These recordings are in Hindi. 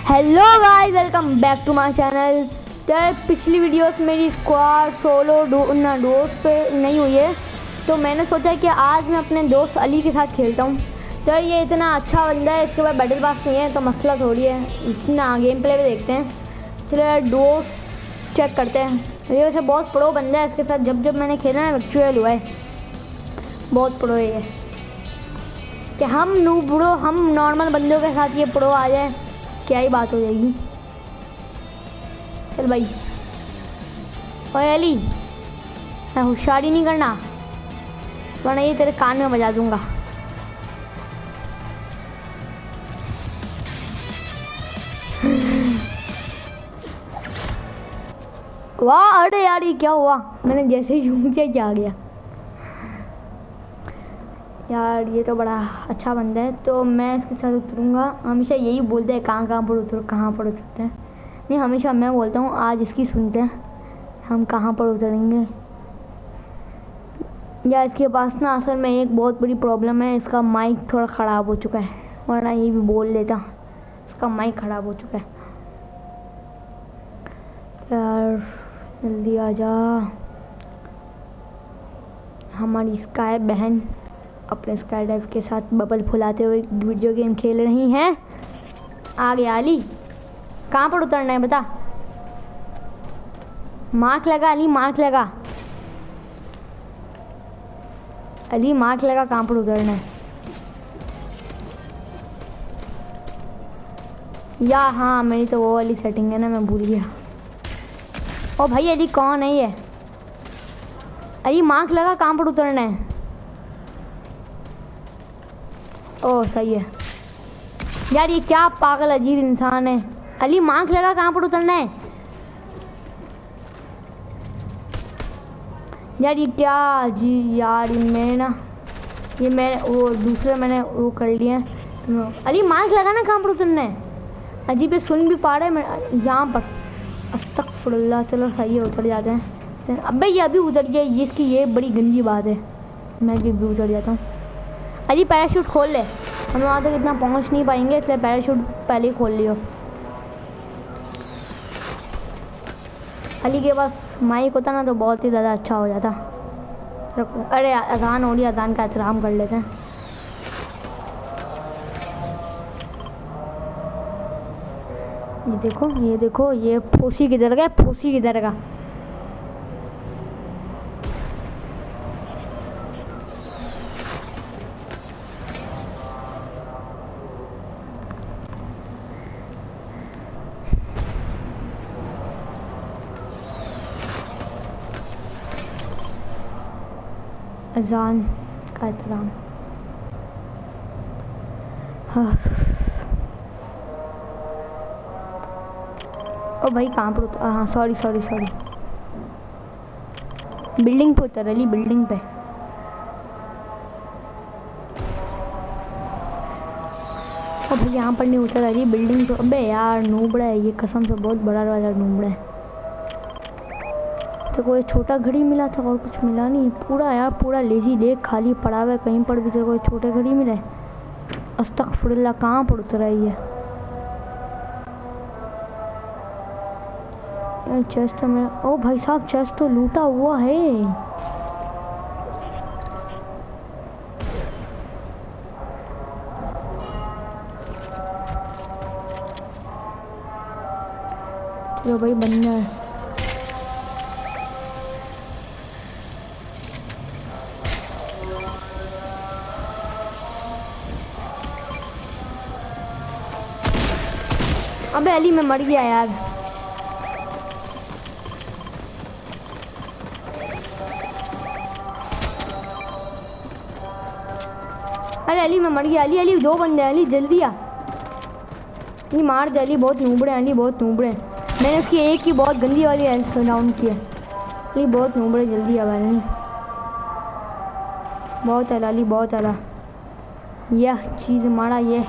Hello guys, welcome back to my channel. तो पिछली वीडियोस मेरी स्क्वाड सोलो दोस्त पे नहीं हुई है, तो मैंने सोचा कि आज मैं अपने दोस्त अली के साथ खेलता हूँ। तो ये इतना अच्छा बंदा है, इसके बाद बैटल पास नहीं है तो मसला थोड़ी है। इतना गेम प्ले में देखते हैं। चलो यार दोस्त चेक करते हैं। ये वैसे बहुत प्रो बंदा है, इसके साथ जब मैंने खेला है एक्चुअल हुआ है, बहुत प्रो है ये। कि हम नॉर्मल बंदों के साथ ये प्रो आ जाए, क्या ही बात हो जाएगी। चल भाई, ओए अली, मैं होशियारी नहीं करना वरना ये तेरे कान में बजा दूंगा। वाह, अरे यार ये क्या हुआ, मैंने जैसे ही झूम के क्या आ गया यार। ये तो बड़ा अच्छा बंदा है, तो मैं इसके साथ उतरूँगा। हमेशा यही बोलते हैं कहाँ पर उतरो, कहाँ पर उतरते हैं। नहीं, हमेशा मैं बोलता हूँ, आज इसकी सुनते हैं हम कहाँ पर उतरेंगे। यार इसके पास ना असल में एक बहुत बड़ी प्रॉब्लम है, इसका माइक थोड़ा ख़राब हो चुका है, वरना ये भी बोल देता। इसका माइक ख़राब हो चुका है। यार जल्दी आ जा, हमारी स्काई बहन अपने स्काई डाइव के साथ बबल फुलाते हुए वीडियो गेम खेल रही हैं। आ गया अली, कहाँ पर उतरना है बता। मार्क लगा अली, मार्क लगा अली, मार्क लगा कहाँ पर उतरना है। या हाँ, मेरी तो वो वाली सेटिंग है ना, मैं भूल गया। ओ भाई अली कौन है ये? अली मार्क लगा कहाँ पर उतरना है। ओह सही है यार, ये क्या पागल अजीब इंसान है। अली मार्क लगा कहाँ पर उतरना है यार। ये क्या जी यार, ये मैं वो दूसरे मैंने वो कर लिया है। अली मार्क लगा ना कहाँ पर उतरना है। अजीब सुन भी पा रहे हैं यहाँ पर। अस्तगफुरुल्लाह, चलो सही है, उतर जाते हैं। अबे ये अभी उतर गया, इसकी ये बड़ी गंदी बात है। मैं भी उतर जाता हूँ। अली पैराशूट खोल ले, हम वहाँ तक इतना पहुँच नहीं पाएंगे, इसलिए पैराशूट पहले ही खोल लियो। अली के पास माइक होता ना तो बहुत ही ज़्यादा अच्छा हो जाता। अरे अजान हो रही, अजान का एहतराम कर लेते हैं। ये देखो ये फूसी किधर गया, फूसी किधर गया। अजान का एहतराम। हाँ। ओ भाई कहाँ पर उतर, हाँ सॉरी बिल्डिंग पे उतर अली, बिल्डिंग पे। ओ भाई यहाँ पर नहीं उतर अली, बिल्डिंग पे। अबे यार नूबड़ा है ये, कसम से बहुत बड़ा वाला नूबड़ा है। तो कोई छोटा घड़ी मिला था और कुछ मिला नहीं पूरा। यार पूरा लेजी देख, खाली पड़ा हुआ है, कहीं पर भी तेरे को छोटे घड़ी मिले। अस्तगफुरुल्लाह, कहाँ पर उतर आई है यार। चेस्ट तो मेरा, ओ भाई साहब चेस्ट तो लूटा हुआ है। चलो भाई बनना है। अबे अली मैं मर गया यार। अरे अली मैं मर गया। अली दो बंदे हैं, अली जल्दी आ। ये मार दे अली, बहुत नूबड़े हैं अली, बहुत नूबड़े हैं। मैंने उसकी एक ही बहुत गंदी वाली हेल्थ डाउन की है। अली बहुत नूबड़े, जल्दी आ भाई। बहुत अला अली, बहुत अला। यह चीज़ मारा ये।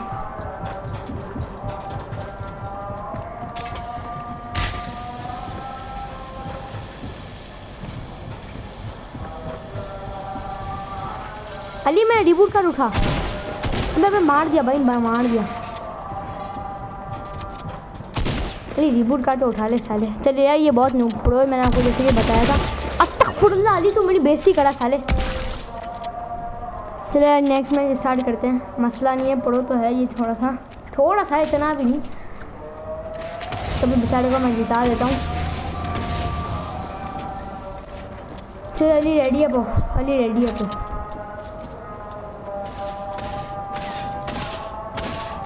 अली मैं रिबूट कर उठा। मैं मार दिया भाई, मार दिया। अली रिबूट का तो उठा ले साले। चलिए यार ये बहुत नूब प्रो है, मैंने आपको जैसे कि बताया था। अस्तगफुरुल्लाह अली तो मेरी बेइज्जती करा साले। चलिए यार नेक्स्ट मैच स्टार्ट करते हैं। मसला नहीं है, प्रो तो है ये थोड़ा सा इतना भी नहीं। कभी बेचारे को मैं जिता देता हूँ। चलिए अली रेडी है वो, अली रेडी है तो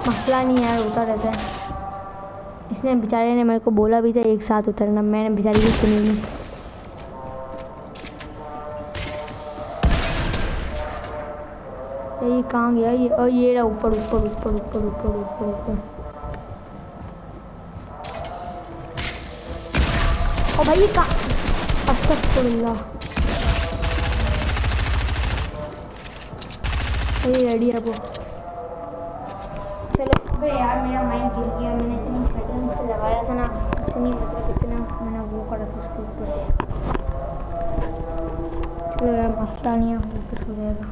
मसला नहीं यार, होता रहता है। इसने बेचारे ने मेरे को बोला भी था एक साथ उतरना, मैंने बेचारी की सुनी नहीं। ये कहाँ गया ये? और ये रहा ऊपर ऊपर ऊपर ऊपर ऊपर ऊपर ऊपर। ओ भाई ये कहाँ? अस्तगफुरुल्लाह। ये रेडी है वो। चलो अबे यार मेरा माइक गिर गया, मैंने इतनी सेटिंग से लगाया था ना, इतनी मतलब इतना मैंने वो करा था उसके ऊपर। चलो यार मसला नहीं है, वापस हो जाएगा।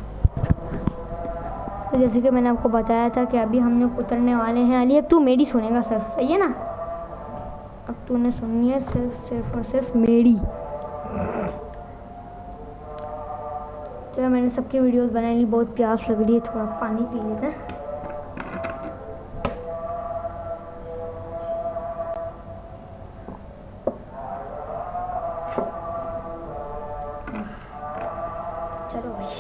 तो जैसे कि मैंने आपको बताया था कि अभी हम लोग उतरने वाले हैं। अली अब तू मेरी सुनेगा सर, सही है ना? अब तूने सुननी है सिर्फ और सिर्फ मेरी। चलो मैंने सबकी वीडियोस बना ली, बहुत प्यास लग रही है, थोड़ा पानी पी लेते हैं। चलो भाई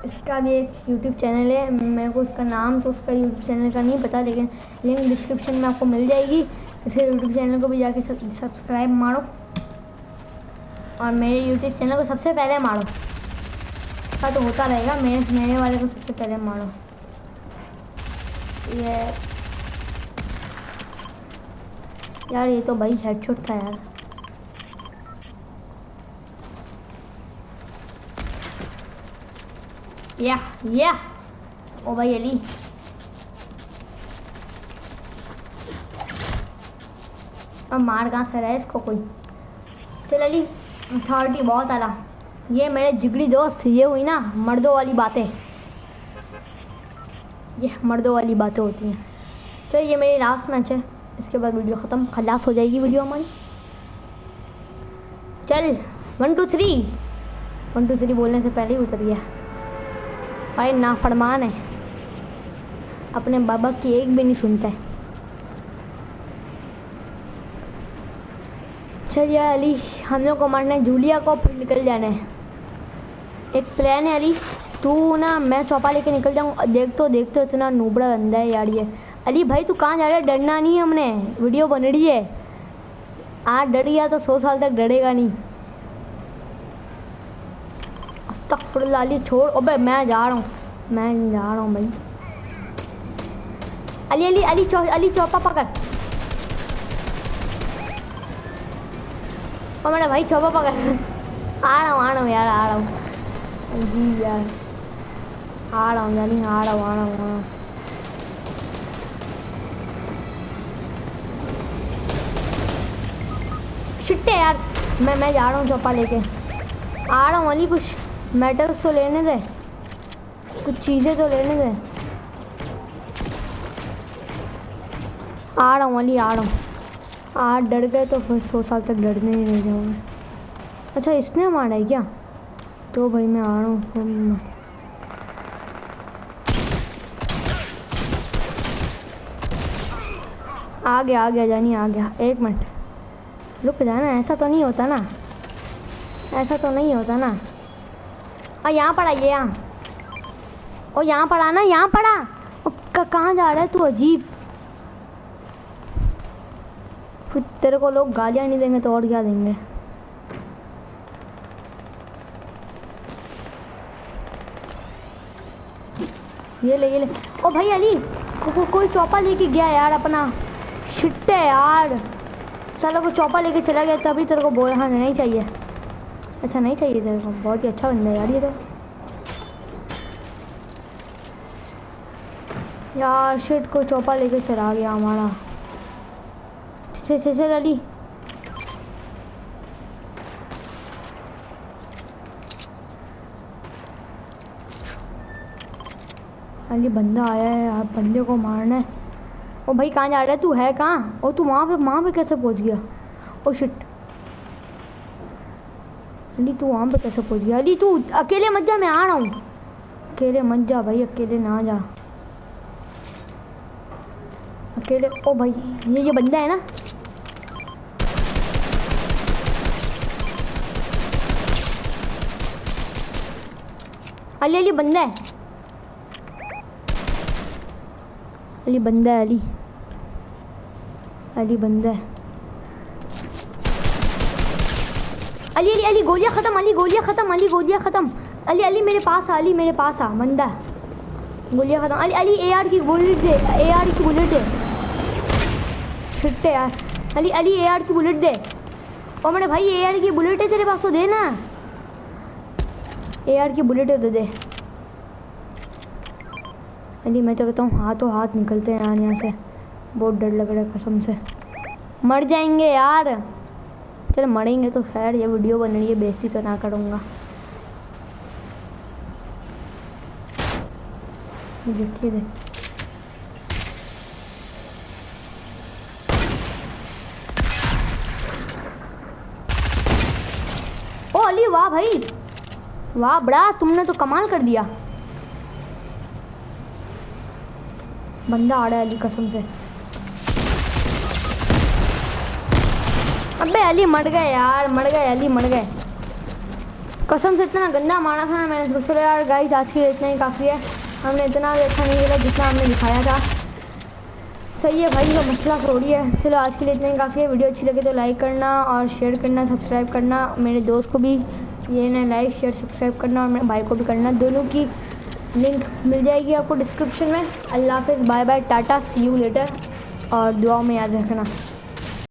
इसका भी एक यूट्यूब चैनल है, मेरे को उसका नाम तो उसका यूट्यूब चैनल का नहीं पता, लेकिन लिंक डिस्क्रिप्शन में आपको मिल जाएगी। इसे यूट्यूब चैनल को भी जाके सब्सक्राइब मारो और मेरे यूट्यूब चैनल को सबसे पहले मारो। ऐसा तो होता रहेगा, मेरे वाले को सबसे पहले मारो। ये यार ये तो भाई हेडशॉट था यार। या ओ भाई अली अब मार कहाँ से रहा है इसको कोई? चल अली अथॉरिटी बहुत आला। ये मेरे जिगरी दोस्त, ये हुई ना मर्दों वाली बातें, ये मर्दों वाली बातें होती हैं। तो ये मेरी लास्ट मैच है, इसके बाद वीडियो ख़त्म, खलास हो जाएगी वीडियो हमारी। चल 1 2 3 1 2 3 बोलने से पहले ही उतर गया। भाई नाफरमान है, अपने बाबा की एक भी नहीं सुनता है। चलिए अली हम लोग को मारना है जूलिया को, फिर निकल जाना है। एक प्लान है अली, तू ना मैं चौपा लेके निकल जाऊँ। देख तो इतना नूबड़ा बंदा है यार ये। अली भाई तू कहाँ जा रहा है? डरना नहीं है, हमने वीडियो बन रही है। आज डर गया तो 100 साल तक डरेगा नहीं। अस्तगफुरुल्लाह अली छोड़, अबे मैं जा रहा हूँ भाई। अली चौपा पकड़, ओ मेरा भाई चौपा पकड़। आ रहा हूँ यार, आ रहा हूँ जी यार, आ रहा हूँ यानी आ रहा हूँ। शिट्टे यार, मैं जा रहा हूँ चौपा लेके आ रहा हूँ। अली कुछ मेटल्स तो लेने दे, कुछ चीज़ें तो लेने दे। आ रहा हूँ अली, आ रहा हूँ। आज डर गए तो फिर 100 साल तक डरने ही नहीं जाऊँगा। अच्छा इसने मारा है क्या? तो भाई मैं आ रहा हूँ। आ गया जानी, आ गया। 1 मिनट रुक जाना, ऐसा तो नहीं होता ना, और यहाँ पड़ा ये, यहाँ और यहाँ पड़ा ना, यहाँ पड़ा। कहाँ जा रहा है तू अजीब? फिर तेरे को लोग गालियाँ नहीं देंगे तो और क्या देंगे? ये ले ओ भाई अली कोई चौपा लेके गया यार अपना। शिट है यार, साला को चौपा लेके चला गया, तभी तेरे को बोल। हाँ नहीं चाहिए, अच्छा नहीं चाहिए तेरे को, बहुत ही अच्छा बंदा है यार ये तो। यार शिट को चौपा लेके चला गया हमारा। चल अली बंदा आया है, आप बंदे को मारना है। ओ भाई कहाँ जा रहा है तू? है कहाँ? ओ तू वहाँ पे कैसे पहुँच गया? ओ शिट अली, तू वहाँ पे कैसे पहुँच गया? अली तू अकेले मत जा, मैं आ रहा हूँ। अकेले मत जा भाई, अकेले ना जा अकेले। ओ भाई ये बंदा है ना? अली बंदा है, अली बंदा है, अली बंदा है। अली गोलियां खत्म, अली गोलियां खत्म, अली गोलियां खत्म। अली मेरे पास आ, अली मेरे पास आ, बंदा गोलियां खत्म। अली AR की बुलेट दे, AR की बुलेट दे। छुट्टे यार। अली AR की बुलेट दे। ओ मेरे भाई AR की बुलेट है तेरे पास तो दे ना, AR की बुलेट है तो दे। अली मैं तो कहता हूँ हाथों हाथ निकलते हैं यार यहाँ से, बहुत डर लग रहा है कसम से। मर जाएंगे यार। चल मरेंगे तो खैर, ये वीडियो बन रही है, बेइज्जती तो ना करूँगा। देखिए देख, ओ अली वाह भाई वाह, बड़ा तुमने तो कमाल कर दिया। बंदा आ रहा है अली कसम से। अबे अली मर गए यार, मर गए अली, मर गए कसम से। इतना गंदा मारा था ना मैंने। तो चलो यार गाइस, आज के लिए इतना ही काफ़ी है। हमने इतना अच्छा नहीं खेला जितना हमने दिखाया था। सही है भाई, वो मसला थोड़ी है। चलो आज के लिए इतना ही काफ़ी है। वीडियो अच्छी लगे तो लाइक करना और शेयर करना, सब्सक्राइब करना। मेरे दोस्त को भी ये ना लाइक शेयर सब्सक्राइब करना, और मेरे भाई को भी करना। दोनों की लिंक मिल जाएगी आपको डिस्क्रिप्शन में। अल्लाह हाफ़िज़, bye bye, tata, see you later, और दुआओं में याद रखना।